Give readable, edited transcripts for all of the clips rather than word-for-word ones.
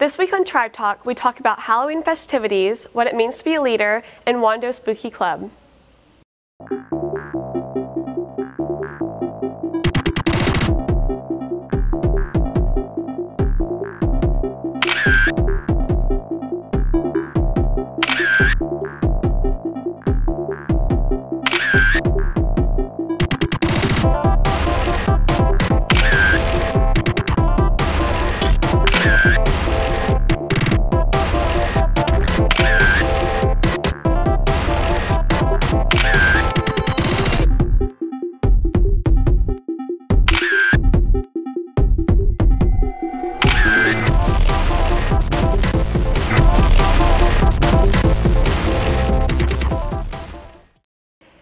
This week on Tribe Talk, we talk about Halloween festivities, what it means to be a leader, and Wando Spooky Club.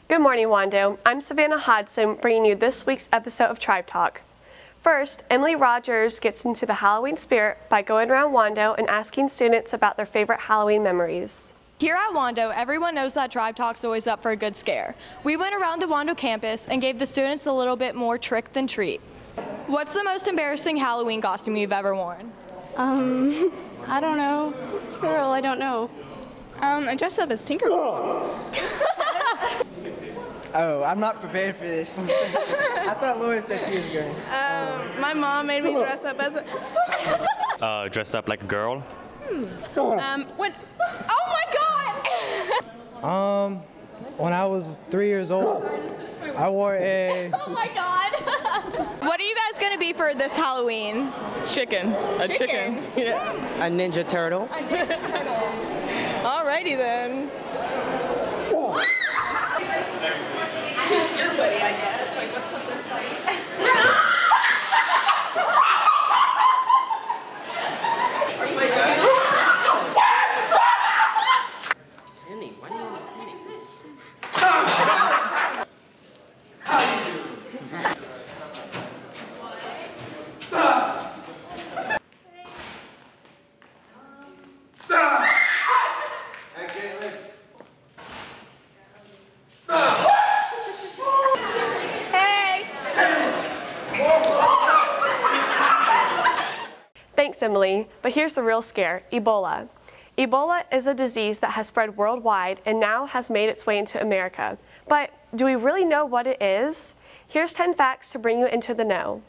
Good morning, Wando. I'm Savannah Hodson, bringing you this week's episode of Tribe Talk. First, Emily Rogers gets into the Halloween spirit by going around Wando and asking students about their favorite Halloween memories. Here at Wando, everyone knows that Tribe Talk's always up for a good scare. We went around the Wando campus and gave the students a little bit more trick than treat. What's the most embarrassing Halloween costume you've ever worn? I don't know. It's for real, I don't know. I dressed up as Tinkerbell. Oh, I'm not prepared for this. I thought Laura said she was going. My mom made me dress up as a... Dress up like a girl. When... Oh my God! When I was 3 years old, I wore a... Oh my God! What are you guys gonna be for this Halloween? Chicken. A chicken. Yeah. a Ninja Turtle. Alrighty then. Everybody, I guess. Like, what's something funny? Penny, why do you want a penny? Thanks, Emily. But here's the real scare, Ebola. Ebola is a disease that has spread worldwide and now has made its way into America. But do we really know what it is? Here's 10 facts to bring you into the know.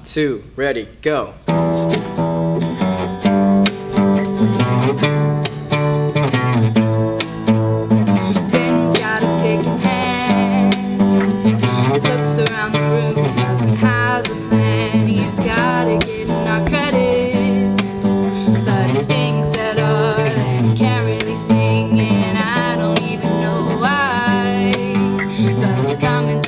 Two, ready, go. Ben's got a pick in hand. Looks around the room, doesn't have a plan. He's gotta get our credit, but he sings at art and he can't really sing, and I don't even know why. But he's coming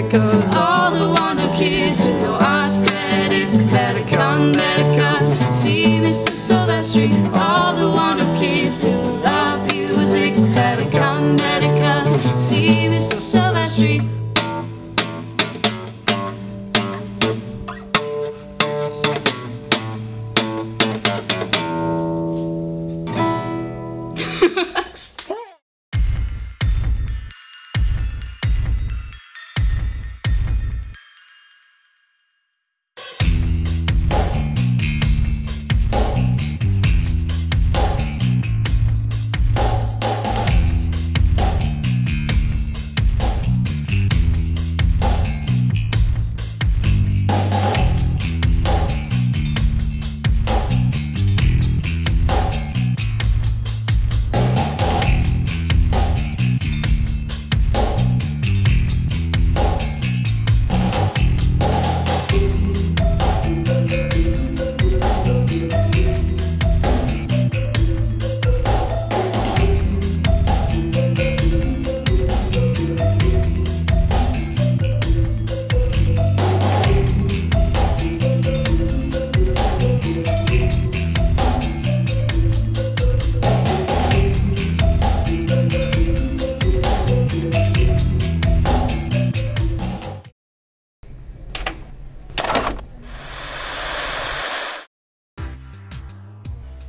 'cause all the Wando kids with no arts credit better come, see Mr. Silvestri. All the Wando kids who love music better come, see Mr. Silvestri.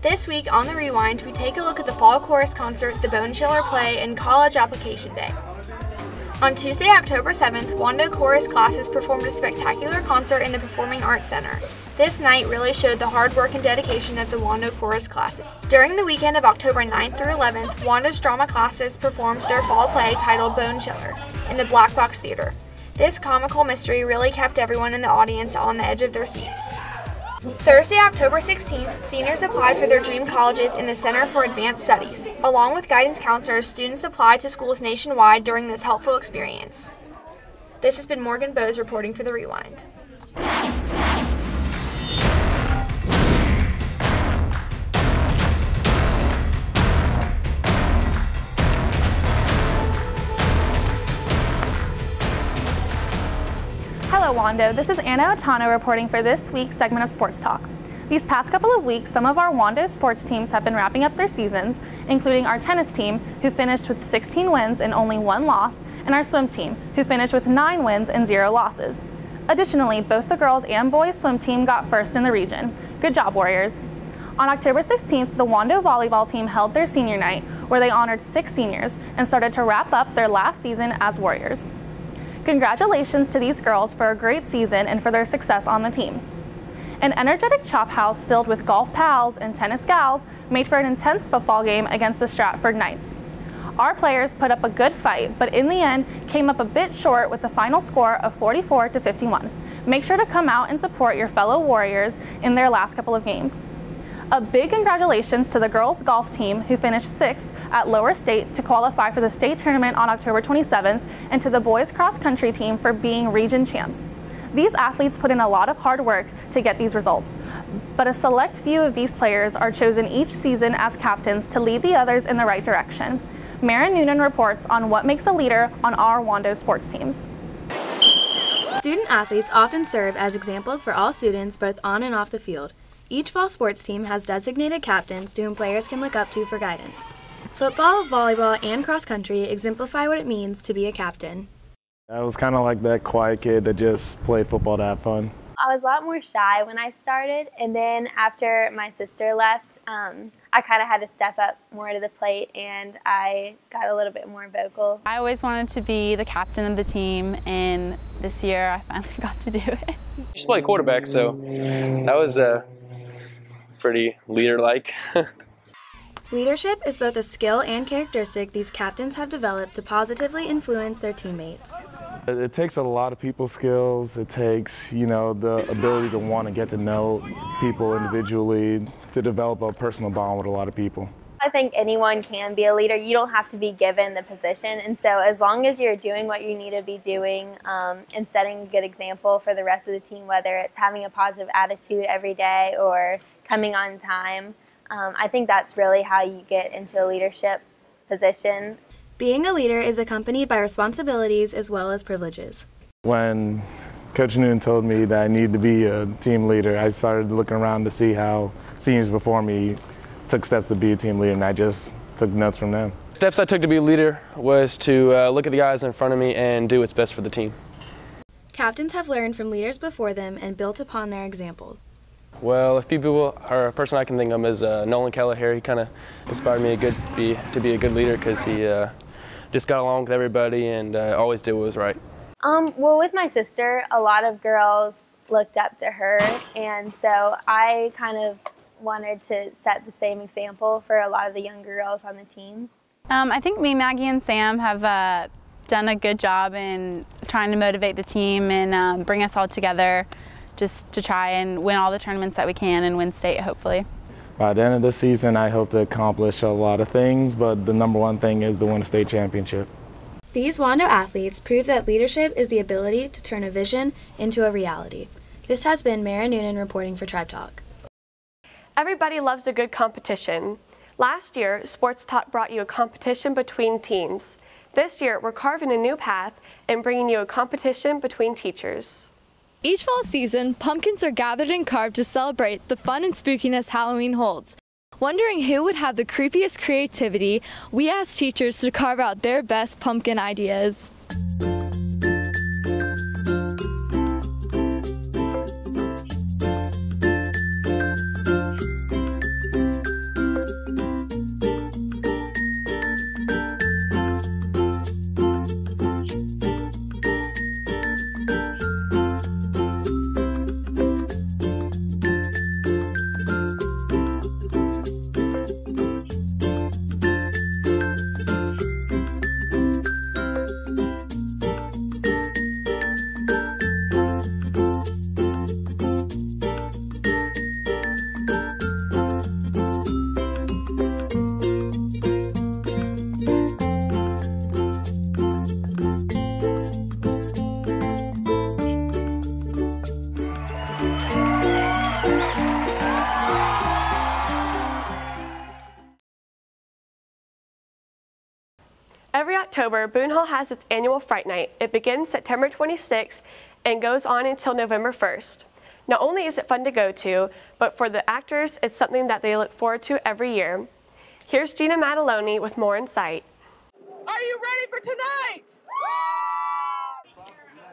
This week on The Rewind, we take a look at the Fall Chorus Concert, the Bone Chiller Play, and College Application Day. On Tuesday, October 7th, Wando Chorus classes performed a spectacular concert in the Performing Arts Center. This night really showed the hard work and dedication of the Wando Chorus classes. During the weekend of October 9th through 11th, Wando's drama classes performed their fall play titled Bone Chiller in the Black Box Theater. This comical mystery really kept everyone in the audience on the edge of their seats. Thursday, October 16th, seniors applied for their dream colleges in the Center for Advanced Studies. Along with guidance counselors, students applied to schools nationwide during this helpful experience. This has been Morgan Bose reporting for The Rewind. Hello Wando, this is Anna Otano reporting for this week's segment of Sports Talk. These past couple of weeks, some of our Wando sports teams have been wrapping up their seasons, including our tennis team, who finished with 16 wins and only 1 loss, and our swim team, who finished with 9 wins and 0 losses. Additionally, both the girls and boys swim team got first in the region. Good job, Warriors. On October 16th, the Wando volleyball team held their senior night, where they honored 6 seniors and started to wrap up their last season as Warriors. Congratulations to these girls for a great season and for their success on the team. An energetic chop house filled with golf pals and tennis gals made for an intense football game against the Stratford Knights. Our players put up a good fight, but in the end came up a bit short with the final score of 44-51. Make sure to come out and support your fellow Warriors in their last couple of games. A big congratulations to the girls golf team who finished 6th at Lower State to qualify for the state tournament on October 27th, and to the boys cross country team for being region champs. These athletes put in a lot of hard work to get these results, but a select few of these players are chosen each season as captains to lead the others in the right direction. Maren Noonan reports on what makes a leader on our Wando sports teams. Student athletes often serve as examples for all students both on and off the field. Each fall sports team has designated captains to whom players can look up to for guidance. Football, volleyball, and cross country exemplify what it means to be a captain. I was kind of like that quiet kid that just played football to have fun. I was a lot more shy when I started, and then after my sister left, I kind of had to step up more to the plate, and I got a little bit more vocal. I always wanted to be the captain of the team, and this year I finally got to do it. I used to play quarterback, so that was pretty leader-like. Leadership is both a skill and characteristic these captains have developed to positively influence their teammates. It takes a lot of people skills. It takes, the ability to want to get to know people individually, to develop a personal bond with a lot of people. I think anyone can be a leader. You don't have to be given the position, and so as long as you're doing what you need to be doing and setting a good example for the rest of the team, whether it's having a positive attitude every day or coming on time, I think that's really how you get into a leadership position. Being a leader is accompanied by responsibilities as well as privileges. When Coach Newton told me that I needed to be a team leader, I started looking around to see how seniors before me took steps to be a team leader, and I just took notes from them. Steps I took to be a leader was to look at the guys in front of me and do what's best for the team. Captains have learned from leaders before them and built upon their example. Well, a few people, or a person I can think of is Nolan Kelleher. He kind of inspired me to be a good leader because he just got along with everybody and always did what was right. Well, with my sister, a lot of girls looked up to her, and so I kind of wanted to set the same example for a lot of the younger girls on the team. I think me, Maggie, and Sam have done a good job in trying to motivate the team and bring us all together just to try and win all the tournaments that we can and win state, hopefully. By the end of the season, I hope to accomplish a lot of things, but the number one thing is to win a state championship. These Wando athletes prove that leadership is the ability to turn a vision into a reality. This has been Mara Noonan reporting for Tribe Talk. Everybody loves a good competition. Last year, Sports Talk brought you a competition between teams. This year, we're carving a new path and bringing you a competition between teachers. Each fall season, pumpkins are gathered and carved to celebrate the fun and spookiness Halloween holds. Wondering who would have the creepiest creativity, we asked teachers to carve out their best pumpkin ideas. Every October, Boone Hall has its annual Fright Night. It begins September 26th and goes on until November 1st. Not only is it fun to go to, but for the actors, it's something that they look forward to every year. Here's Gina Mataloni with more insight. Are you ready for tonight?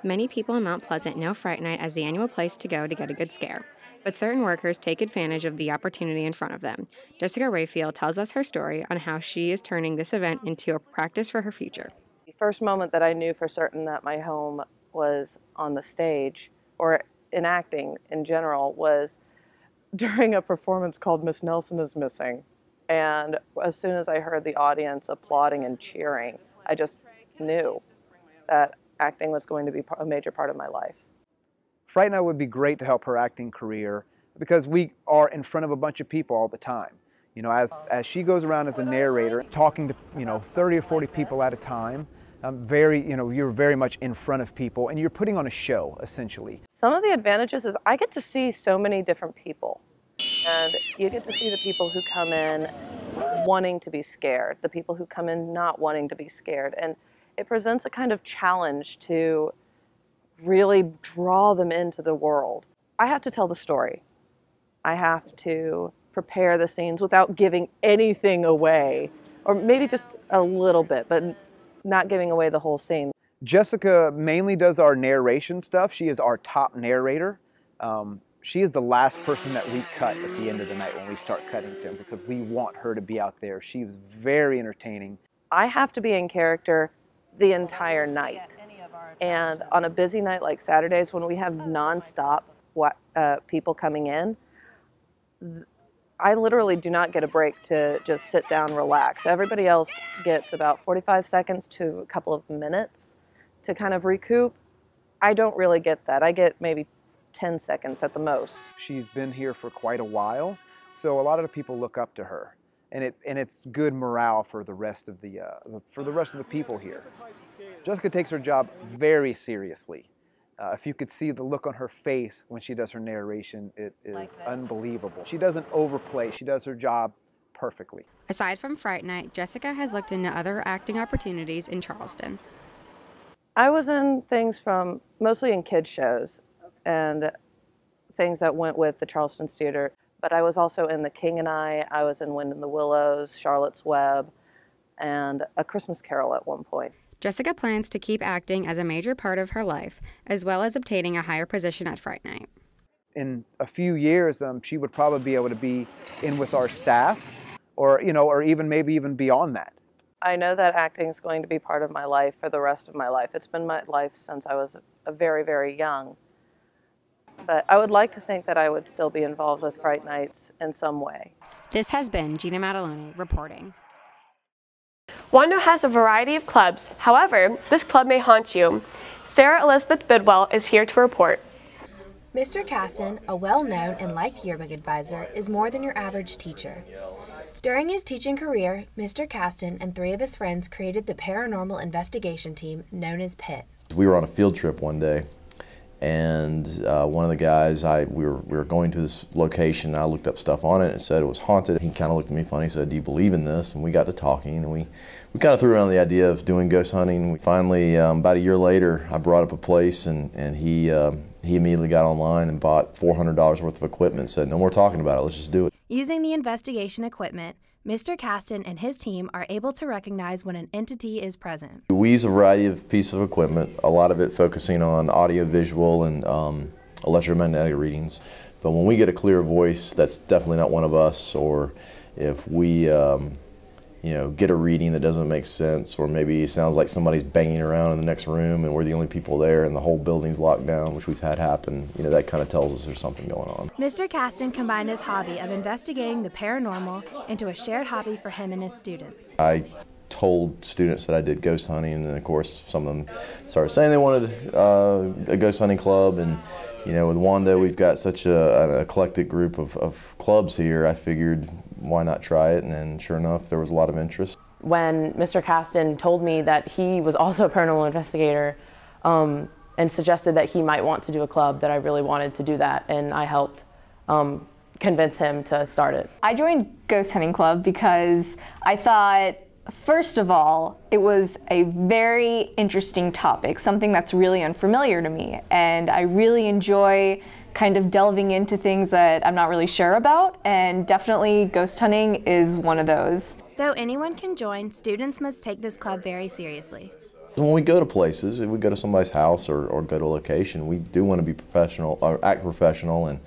Many people in Mount Pleasant know Fright Night as the annual place to go to get a good scare. But certain workers take advantage of the opportunity in front of them. Jessica Rayfield tells us her story on how she is turning this event into a practice for her future. The first moment that I knew for certain that my home was on the stage, or in acting in general, was during a performance called Miss Nelson is Missing. And as soon as I heard the audience applauding and cheering, I just knew that acting was going to be a major part of my life. Fright Night would be great to help her acting career because we are in front of a bunch of people all the time. You know, as she goes around as a narrator, talking to 30 or 40 people at a time, you're very much in front of people and you're putting on a show essentially. Some of the advantages is I get to see so many different people, and you get to see the people who come in wanting to be scared, the people who come in not wanting to be scared, and it presents a kind of challenge to really draw them into the world. I have to tell the story. I have to prepare the scenes without giving anything away, or maybe just a little bit, but not giving away the whole scene. Jessica mainly does our narration stuff. She is our top narrator. She is the last person that we cut at the end of the night when we start cutting to him because we want her to be out there. She was very entertaining. I have to be in character the entire night. And on a busy night like Saturdays when we have nonstop people coming in, I literally do not get a break to just sit down, relax. Everybody else gets about 45 seconds to a couple of minutes to kind of recoup. I don't really get that. I get maybe 10 seconds at the most. She's been here for quite a while, so a lot of the people look up to her, and it's good morale for the rest of the people here. Jessica takes her job very seriously. If you could see the look on her face when she does her narration, it is unbelievable. She doesn't overplay. She does her job perfectly. Aside from Fright Night, Jessica has looked into other acting opportunities in Charleston. I was in things from, mostly in kids shows and things that went with the Charleston Theater, but I was also in The King and I was in Wind in the Willows, Charlotte's Web, and A Christmas Carol at one point. Jessica plans to keep acting as a major part of her life, as well as obtaining a higher position at Fright Night. In a few years, she would probably be able to be in with our staff, or or maybe even beyond that. I know that acting is going to be part of my life for the rest of my life. It's been my life since I was a very, very young. But I would like to think that I would still be involved with Fright Nights in some way. This has been Gina Mataloni reporting. Wando has a variety of clubs. However, this club may haunt you. Sarah Elizabeth Bidwell is here to report. Mr. Caston, a well-known and liked yearbook advisor, is more than your average teacher. During his teaching career, Mr. Caston and 3 of his friends created the paranormal investigation team known as PIT. We were on a field trip one day, and one of the guys, we were going to this location, and I looked up stuff on it, and it said it was haunted. He kind of looked at me funny, he said, "Do you believe in this?" And we got to talking, and we kind of threw around the idea of doing ghost hunting. Finally, about a year later, I brought up a place, and he immediately got online and bought $400 worth of equipment and said, "No more talking about it, let's just do it." Using the investigation equipment, Mr. Caston and his team are able to recognize when an entity is present. We use a variety of pieces of equipment, a lot of it focusing on audio, visual, and electromagnetic readings. But when we get a clear voice that's definitely not one of us, or if we get a reading that doesn't make sense, or maybe it sounds like somebody's banging around in the next room and we're the only people there and the whole building's locked down, which we've had happen, that kind of tells us there's something going on. Mr. Caston combined his hobby of investigating the paranormal into a shared hobby for him and his students. I told students that I did ghost hunting, and then of course some of them started saying they wanted a ghost hunting club, and with Wando we've got such an eclectic group of clubs here. I figured why not try it, and then sure enough there was a lot of interest. When Mr. Caston told me that he was also a paranormal investigator and suggested that he might want to do a club, that I really wanted to do that, and I helped convince him to start it. I joined Ghost Hunting Club because I thought, first of all, it was a very interesting topic, something that's really unfamiliar to me, and I really enjoy kind of delving into things that I'm not really sure about, and definitely ghost hunting is one of those. Though anyone can join, students must take this club very seriously. When we go to places, if we go to somebody's house or go to a location, we do want to be professional, or act professional, and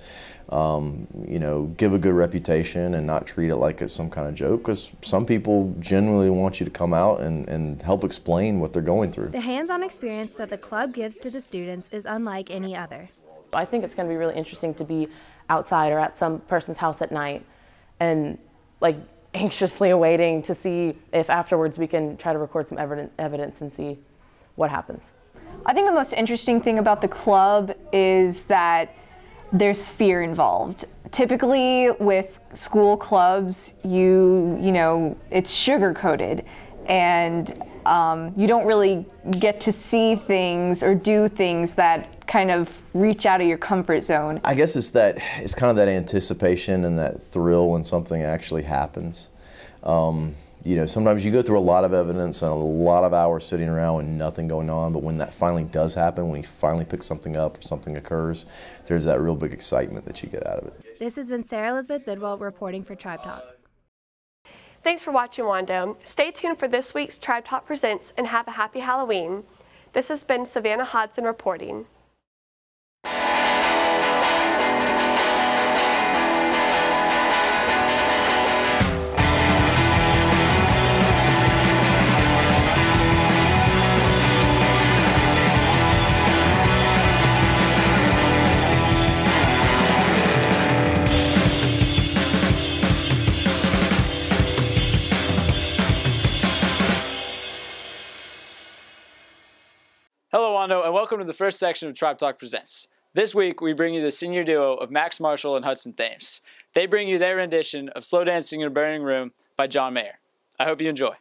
give a good reputation and not treat it like it's some kind of joke, because some people genuinely want you to come out and help explain what they're going through. The hands-on experience that the club gives to the students is unlike any other. I think it's going to be really interesting to be outside or at some person's house at night and anxiously awaiting to see if afterwards we can try to record some evidence and see what happens. I think the most interesting thing about the club is that there's fear involved. Typically with school clubs, it's sugar-coated, and you don't really get to see things or do things that kind of reach out of your comfort zone. I guess it's kind of that anticipation and that thrill when something actually happens. Sometimes you go through a lot of evidence and a lot of hours sitting around with nothing going on, but when that finally does happen, when you finally pick something up or something occurs, there's that real big excitement that you get out of it. This has been Sarah Elizabeth Bidwell reporting for Tribe Talk. Thanks for watching, Wando. Stay tuned for this week's Tribe Talk Presents, and have a happy Halloween. This has been Savannah Hodson reporting. Hello, Wando, and welcome to the first section of Tribe Talk Presents. This week, we bring you the senior duo of Max Marshall and Hudson Thames. They bring you their rendition of Slow Dancing in a Burning Room by John Mayer. I hope you enjoy.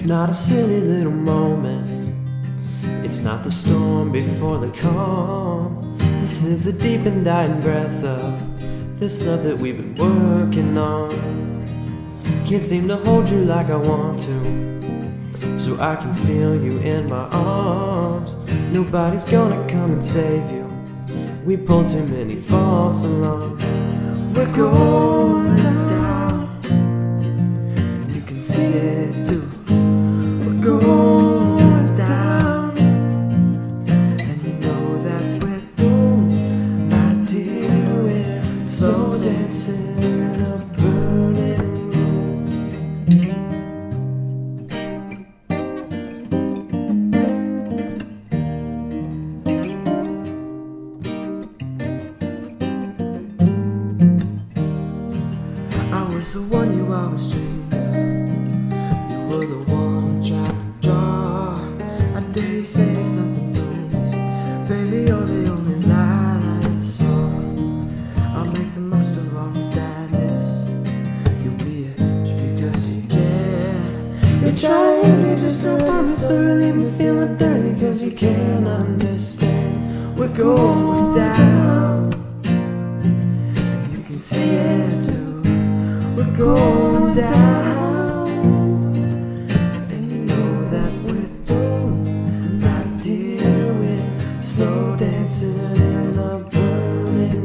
It's not a silly little moment. It's not the storm before the calm. This is the deep and dying breath of this love that we've been working on. Can't seem to hold you like I want to, so I can feel you in my arms. Nobody's gonna come and save you. We pulled too many false alarms. We're going down, you can see it too. We're going down, and you know that we're doomed, my dear. We're slow dancing in a burning the one you always dreamed of. You were the one I tried to draw. I dare you say it's nothing to me. Baby, you're the only light I ever saw. I'll make the most of all the sadness. You'll be it just because you can. You try to hit me just to promise, so you leave me feeling dirty, cause you can't understand. We're going down, you can see it too. We're going down, and you know that we're doomed, my dear. We're slow dancing in a burning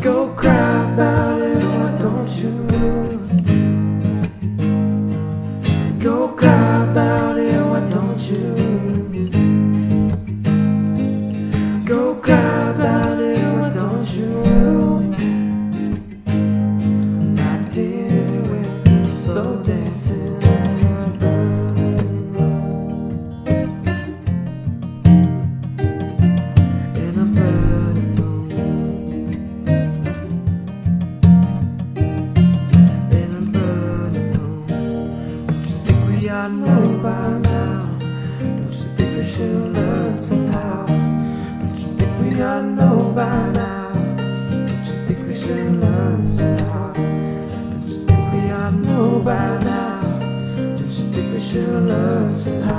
Go cry about it, why don't you? Go cry about it, why don't you? Go cry about it, why don't you? My dear, we're slow dancing in a burning room. In a burning room. I know by now. Don't you think we should learn somehow? Don't you think we ought to know by now? Don't you think we should learn somehow? Don't you think we ought to know by now? Don't you think we should learn somehow?